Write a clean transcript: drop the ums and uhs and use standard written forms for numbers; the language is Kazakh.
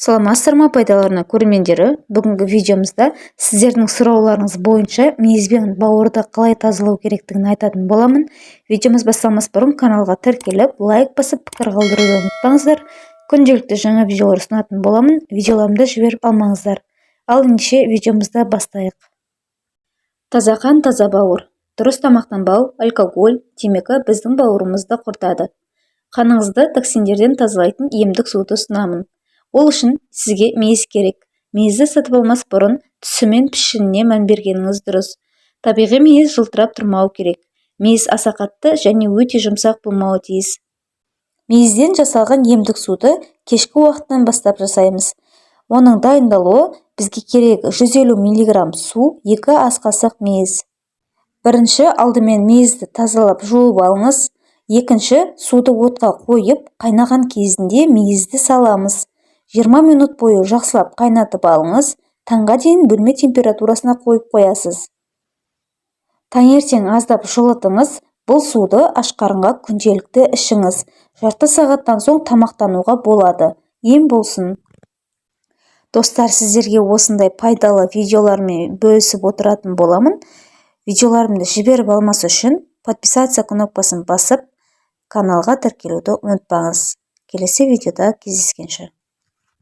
Саламатсыздар ма пайдаларына көрермендері, бүгінгі видеомызда сіздердің сұрауларыңыз бойынша мейіз бен бауырды қалай тазалау керектігін айтатын боламын. Видеомыз басталмас бұрын каналға тіркеліп, лайк басып, пікір қалдыруды ұмытпаңыздар. Күнделікті жаңа видеолар ұсынатын боламын, видеоларымды жіберіп алмаңыздар. Ал ендеше видеомызды бастайық. Таза қан, таза бауыр. Дұрыс тамақтанбау, алкоголь, темекі біздің бауырымызды құртады. Қаныңызды токсиндерден тазалайтын емдік суды ұсынамын. Ол үшін сізге мейіз керек. Мейізді сатып алмас бұрын түсі мен пішініне мән бергеніңіз дұрыс. Табиғи мейіз жылтырап тұрмау керек. Мейіз аса қатты және өте жұмсақ болмауы тиіс. Мейізден жасалған емдік суды кешкі уақыттан бастап жасаймыз. Оның дайындалуы бізге керек 150 мг су, 2 ас қасық мейіз. Бірінші алдымен мейізді тазалап жуып алыңыз. Екінші суды отқа қойып, қайнаған кезінде мейізді саламыз. 20 минут бойы жақсылап қайнатып алыңыз. Таңға дейін бөлме температурасына қойып қоясыз. Таңертең аздап жылытыңыз. Бұл суды аш қарынға күнделікті ішіңіз. Жарты сағаттан соң тамақтануға болады. Ем болсын. Достар, сіздерге осындай пайдалы видеолармен бөлісіп отыратын боламын. Видеоларымды жіберіп алмас үшін подписаться кнопкасын басып, каналға тіркелуді ұмытпаңыз. Келесі видеода кездескенше.